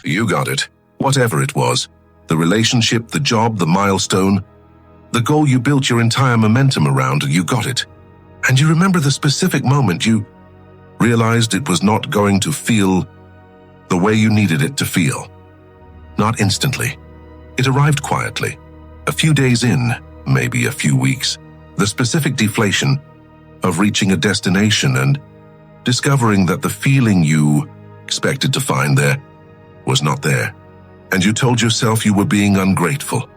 You got it. Whatever it was. The relationship, the job, the milestone. The goal you built your entire momentum around, you got it. And you remember the specific moment you realized it was not going to feel the way you needed it to feel. Not instantly. It arrived quietly. A few days in, maybe a few weeks. The specific deflation of reaching a destination and discovering that the feeling you expected to find there was not there. And you told yourself you were being ungrateful.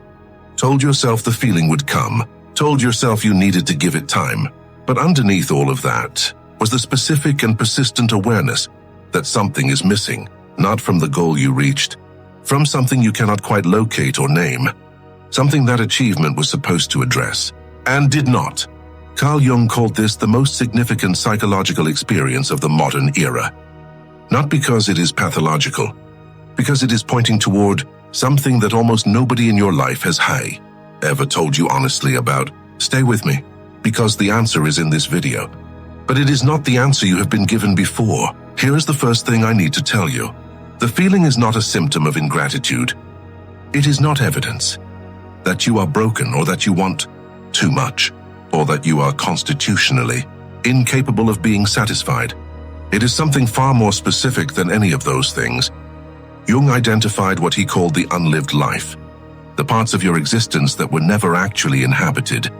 Told yourself the feeling would come. Told yourself you needed to give it time. But underneath all of that was the specific and persistent awareness that something is missing, not from the goal you reached, from something you cannot quite locate or name, something that achievement was supposed to address, and did not. Carl Jung called this the most significant psychological experience of the modern era. Not because it is pathological, because it is pointing toward something that almost nobody in your life has ever told you honestly about. Stay with me, because the answer is in this video. But it is not the answer you have been given before. Here is the first thing I need to tell you. The feeling is not a symptom of ingratitude. It is not evidence that you are broken or that you want too much, or that you are constitutionally incapable of being satisfied. It is something far more specific than any of those things. Jung identified what he called the unlived life, the parts of your existence that were never actually inhabited,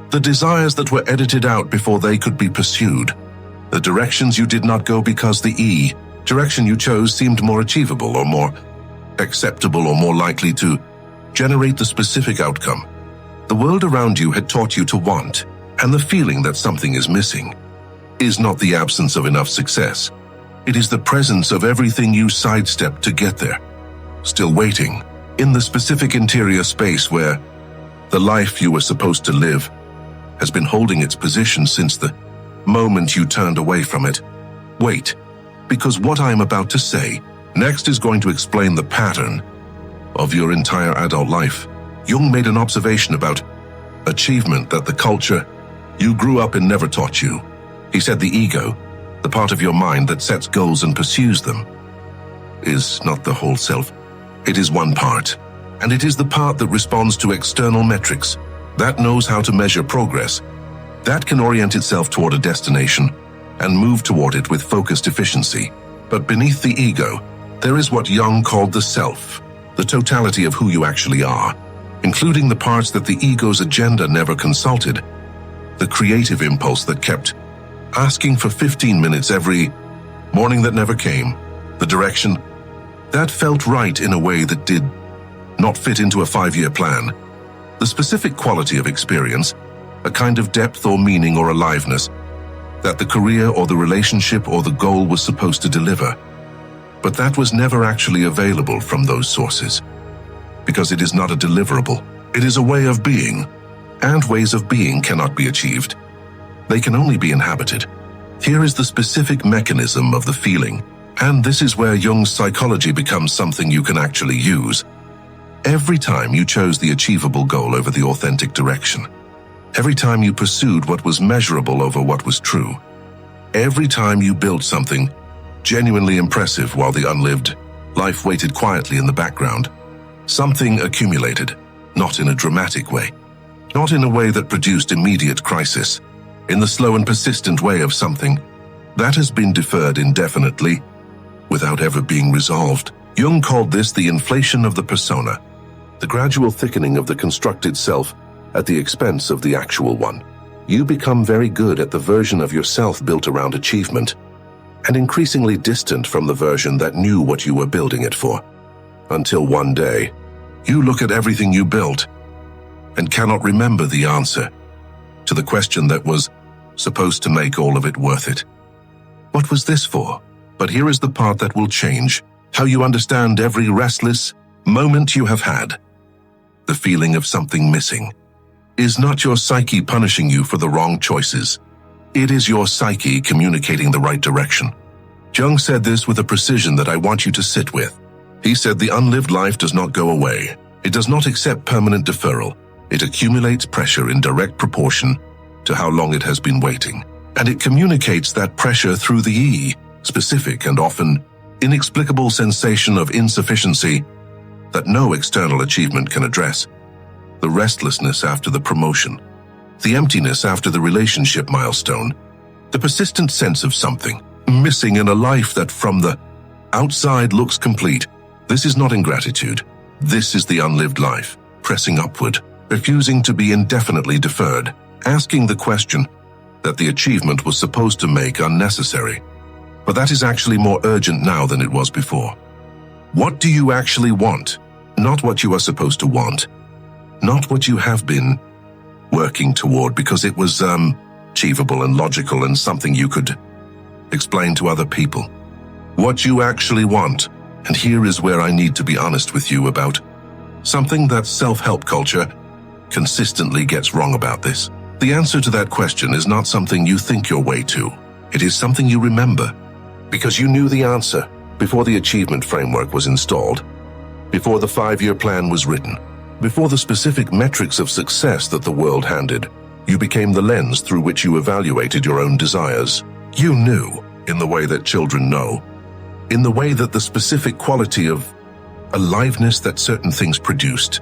the desires that were edited out before they could be pursued, the directions you did not go because the direction you chose seemed more achievable or more acceptable or more likely to generate the specific outcome. The world around you had taught you to want, and the feeling that something is missing is not the absence of enough success. It is the presence of everything you sidestepped to get there, still waiting, in the specific interior space where the life you were supposed to live has been holding its position since the moment you turned away from it. Wait, because what I am about to say next is going to explain the pattern of your entire adult life. Jung made an observation about achievement that the culture you grew up in never taught you. He said the ego, the part of your mind that sets goals and pursues them, is not the whole self. It is one part, and it is the part that responds to external metrics, that knows how to measure progress, that can orient itself toward a destination and move toward it with focused efficiency. But beneath the ego, there is what Jung called the self, the totality of who you actually are, including the parts that the ego's agenda never consulted, the creative impulse that kept asking for 15 minutes every morning that never came, the direction that felt right in a way that did not fit into a 5-year plan, the specific quality of experience, a kind of depth or meaning or aliveness that the career or the relationship or the goal was supposed to deliver. But that was never actually available from those sources, because it is not a deliverable. It is a way of being, and ways of being cannot be achieved. They can only be inhabited. Here is the specific mechanism of the feeling, and this is where Jung's psychology becomes something you can actually use. Every time you chose the achievable goal over the authentic direction, every time you pursued what was measurable over what was true, every time you built something genuinely impressive while the unlived life waited quietly in the background, something accumulated, not in a dramatic way, not in a way that produced immediate crisis, in the slow and persistent way of something that has been deferred indefinitely without ever being resolved. Jung called this the inflation of the persona, the gradual thickening of the constructed self at the expense of the actual one. You become very good at the version of yourself built around achievement, and increasingly distant from the version that knew what you were building it for. Until one day, you look at everything you built and cannot remember the answer to the question that was supposed to make all of it worth it. What was this for? But here is the part that will change how you understand every restless moment you have had. The feeling of something missing is not your psyche punishing you for the wrong choices. It is your psyche communicating the right direction. Jung said this with a precision that I want you to sit with. He said the unlived life does not go away. It does not accept permanent deferral. It accumulates pressure in direct proportion to how long it has been waiting. And it communicates that pressure through the specific and often inexplicable sensation of insufficiency that no external achievement can address, the restlessness after the promotion, the emptiness after the relationship milestone, the persistent sense of something missing in a life that from the outside looks complete. This is not ingratitude. This is the unlived life, pressing upward, refusing to be indefinitely deferred, asking the question that the achievement was supposed to make unnecessary. But that is actually more urgent now than it was before. What do you actually want? Not what you are supposed to want. Not what you have been working toward because it was achievable and logical and something you could explain to other people. What you actually want. And here is where I need to be honest with you about something that self-help culture consistently gets wrong about this. The answer to that question is not something you think your way to. It is something you remember, because you knew the answer before the achievement framework was installed, before the 5-year plan was written, before the specific metrics of success that the world handed. You became the lens through which you evaluated your own desires. You knew, in the way that children know, in the way that the specific quality of aliveness that certain things produced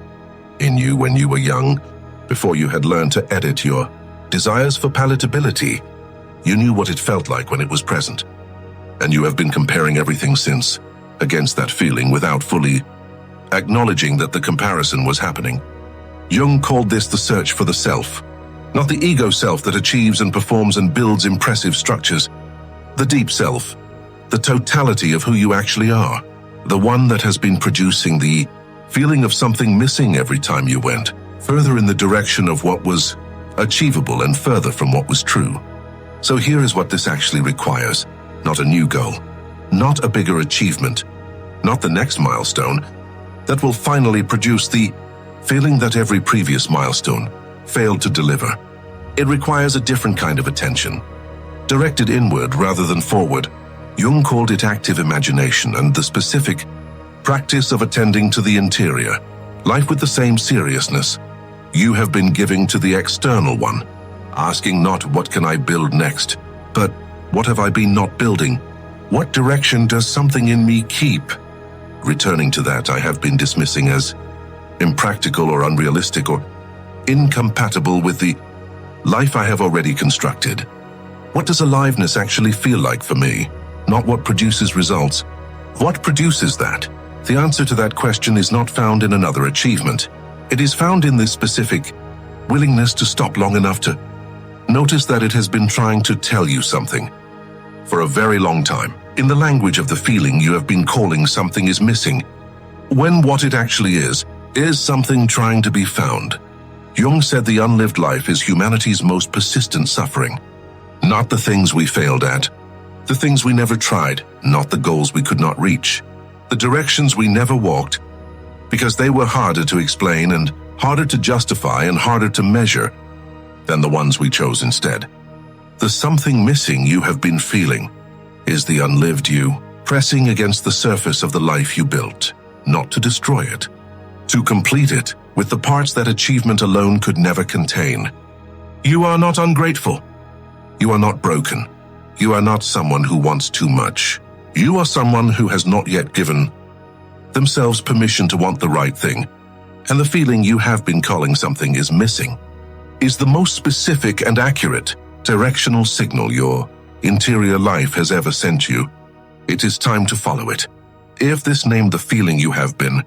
in you when you were young, before you had learned to edit your desires for palatability. You knew what it felt like when it was present. And you have been comparing everything since against that feeling without fully acknowledging that the comparison was happening. Jung called this the search for the self, not the ego self that achieves and performs and builds impressive structures. The deep self, the totality of who you actually are, the one that has been producing the feeling of something missing every time you went further in the direction of what was achievable and further from what was true. So here is what this actually requires. Not a new goal, not a bigger achievement, not the next milestone that will finally produce the feeling that every previous milestone failed to deliver. It requires a different kind of attention, directed inward rather than forward. Jung called it active imagination and the specific practice of attending to the interior, life with the same seriousness you have been giving to the external one, asking not what can I build next, but what have I been not building? What direction does something in me keep? Returning to that I have been dismissing as impractical or unrealistic or incompatible with the life I have already constructed. What does aliveness actually feel like for me? Not what produces results. What produces that? The answer to that question is not found in another achievement. It is found in this specific willingness to stop long enough to notice that it has been trying to tell you something for a very long time. In the language of the feeling you have been calling something is missing, when what it actually is something trying to be found. Jung said the unlived life is humanity's most persistent suffering. Not the things we failed at, the things we never tried, not the goals we could not reach, the directions we never walked, because they were harder to explain and harder to justify and harder to measure than the ones we chose instead. The something missing you have been feeling is the unlived you, pressing against the surface of the life you built, not to destroy it, to complete it with the parts that achievement alone could never contain. You are not ungrateful. You are not broken. You are not someone who wants too much. You are someone who has not yet given themselves permission to want the right thing, and the feeling you have been calling something is missing is the most specific and accurate directional signal your interior life has ever sent you. It is time to follow it. If this named the feeling you have been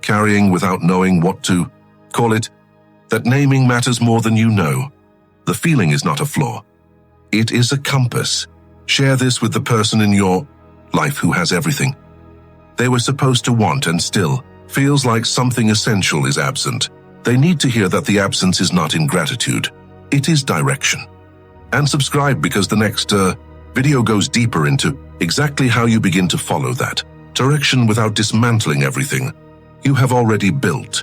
carrying without knowing what to call it, that naming matters more than you know. The feeling is not a flaw. It is a compass. Share this with the person in your life who has everything they were supposed to want and still feels like something essential is absent. They need to hear that the absence is not ingratitude. It is direction. And subscribe because the next video goes deeper into exactly how you begin to follow that direction without dismantling everything you have already built.